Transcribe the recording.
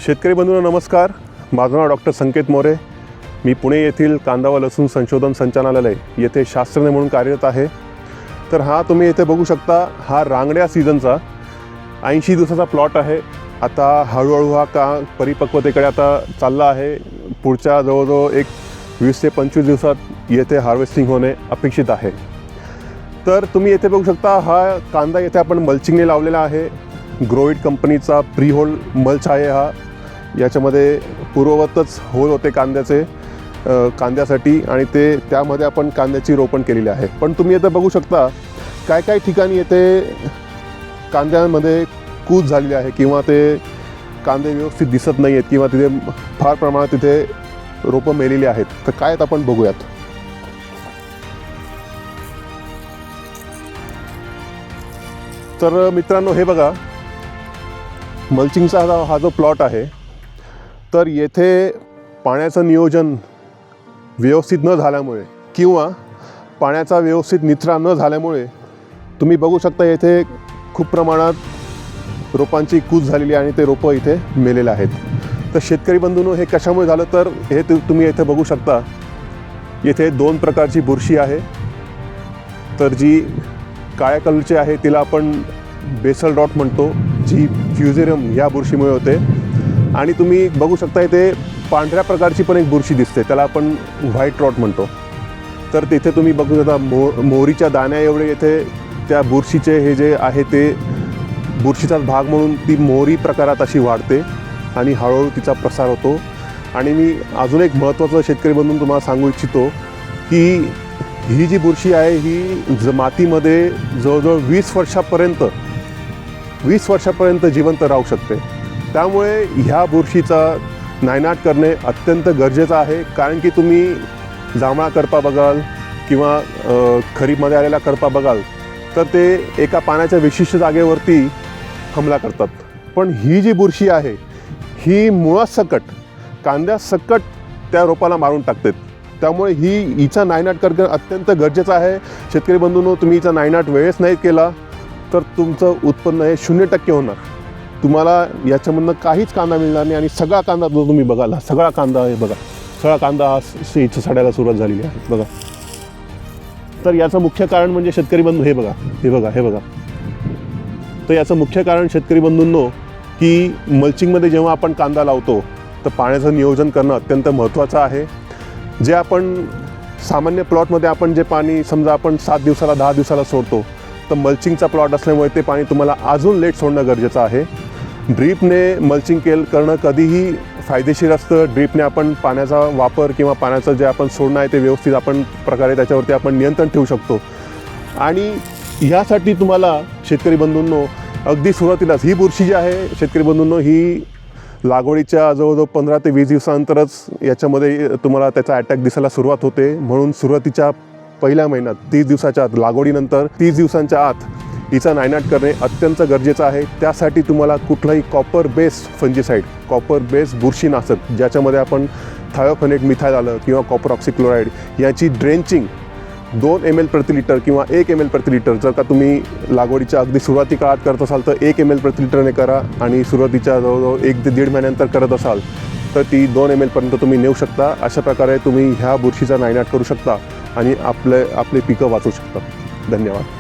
शेतकरी बंधूंनो नमस्कार. माझं नाव डॉक्टर संकेत मोरे. मी पुणे येथील कांदा व लसूण संशोधन संचालनालय येथे शास्त्रज्ञ म्हणून कार्यरत आहे. तर हा तुम्ही येथे बघू शकता, हा रांगड्या सीझनचा 80 दिवसाचा प्लॉट आहे. आता हळूहळू हा परिपक्वतेकडे आता चालला आहे. पुढच्या जवळजवळ एक 20 ते 25 दिवसात येथे हार्वेस्टिंग होणे अपेक्षित आहे. तर तुम्ही येथे बघू शकता, हा कांदा येथे आपण मल्चिंगने लावलेला आहे. ग्रोइट कंपनीचा प्री होल मल्च आहे हा. याच्यामध्ये पूर्ववतच होल होते कांद्यासाठी आणि त्यामध्ये आपण कांद्याची रोपण केलेली आहे. पण तुम्ही येथे बघू शकता, काय ठिकाणी येथे कांद्यामध्ये कूज झालेली आहे किंवा ते कांदे व्यवस्थित दिसत नाही आहेत किंवा तिथे फार प्रमाणात तिथे रोपं मेलेली आहेत. तर काय आहेत आपण बघूयात. तर मित्रांनो, हे बघा, मल्चिंगचा हा जो प्लॉट आहे, तर येथे पाण्याचं नियोजन व्यवस्थित न झाल्यामुळे किंवा पाण्याचा व्यवस्थित निचरा न झाल्यामुळे तुम्ही बघू शकता येथे खूप प्रमाणात रोपांची कूज झालेली आणि ते रोपं इथे मेलेले आहेत. तर शेतकरी बंधूंनो, हे कशामुळे झालं तर हे तुम्ही येथे बघू शकता, येथे 2 प्रकारची बुरशी आहे. तर जी काळ्या कलरची आहे तिला आपण बेसल रॉट म्हणतो, जी फ्युझेरियम या बुरशीमुळे होते. आणि तुम्ही बघू शकता इथे पांढऱ्या प्रकारची पण एक बुरशी दिसते, त्याला आपण व्हाईट रॉट म्हणतो. तर तिथे तुम्ही बघू शकता मोहरीच्या दाण्या एवढे येथे त्या बुरशीचे हे जे आहे ते बुरशीचाच भाग म्हणून ती मोहरी प्रकारात अशी वाढते आणि हळूहळू तिचा प्रसार होतो. आणि मी अजून एक महत्त्वाचं शेतकरी बंधूंना तुम्हाला सांगू इच्छितो की ही जी बुरशी आहे ही मातीमध्ये जवळजवळ 20 वर्षापर्यंत जिवंत राहू शकते. त्यामुळे ह्या बुरशीचा नायनाट करणे अत्यंत गरजेचं आहे. कारण की तुम्ही जांभळा करपा बघाल किंवा खरीपमध्ये आलेला करपा बघाल तर ते एका पाण्याच्या विशिष्ट जागेवरती हमला करतात. पण ही जी बुरशी आहे ही मुळासकट कांद्यासकट त्या रोपाला मारून टाकते. त्यामुळे हिचा नायनाट करणं अत्यंत गरजेचं आहे. शेतकरी बंधूंनो, तुम्ही हिचा नायनाट वेळेस नाही केला तर तुमचं उत्पन्न हे 0% होणार. तुम्हाला याच्यामधनं काहीच कांदा मिळणार नाही. आणि सगळा कांदा जो तुम्ही बघाल, सगळा कांदा आहे बघा, सगळा कांदा इथं सडायला सुरुवात झालेली आहे बघा. तर याचं मुख्य कारण म्हणजे शेतकरी बंधू हे बघा. तर याचं मुख्य कारण शेतकरी बंधूंनो की मल्चिंगमध्ये जेव्हा आपण कांदा लावतो तर पाण्याचं नियोजन करणं अत्यंत महत्त्वाचं आहे. जे आपण सामान्य प्लॉटमध्ये आपण जे पाणी समजा आपण 7 दिवसाला 10 दिवसाला सोडतो, तर मल्चिंगचा प्लॉट असल्यामुळे ते पाणी तुम्हाला अजून लेट सोडणं गरजेचं आहे. ड्रीपने मल्चिंग करणं कधीही फायदेशीर असतं. ड्रीपने आपण पाण्याचा वापर किंवा पाण्याचं जे आपण सोडणं आहे ते व्यवस्थित आपण प्रकारे त्याच्यावरती आपण नियंत्रण ठेवू शकतो. आणि ह्यासाठी तुम्हाला शेतकरी बंधूंनो अगदी सुरुवातीलाच ही बुरशी जी आहे शेतकरी बंधूंनो, ही लागवडीच्या जवळजवळ 15 ते 20 दिवसानंतरच याच्यामध्ये तुम्हाला त्याचा अटॅक दिसायला सुरुवात होते. म्हणून सुरुवातीच्या पहिल्या महिन्यात 30 दिवसाच्या आत, लागवडीनंतर 30 दिवसांच्या आत हिचा नायनाट करणे अत्यंत गरजेचं आहे. त्यासाठी तुम्हाला कुठलाही कॉपर बेस्ड बुरशीनाशक, ज्याच्यामध्ये आपण थायोफेनेट मिथाइल आलं किंवा कॉपर ऑक्सिक्लोराइड याची ड्रेंचिंग 2 ml प्रति लिटर किंवा 1 ml प्रति लिटर, जर का तुम्ही लागवडीच्या अगदी सुरुवाती काळात करत असाल तर 1 ml प्रति लिटरने करा. आणि सुरुवातीच्या जवळजवळ 1 ते 1.5 महिन्यानंतर करत असाल तर ती 2 ml पर्यंत तुम्ही नेऊ शकता. अशा प्रकारे तुम्ही ह्या बुरशीचा नायनाट करू शकता आणि आपले पिकं वाचवू शकता. धन्यवाद.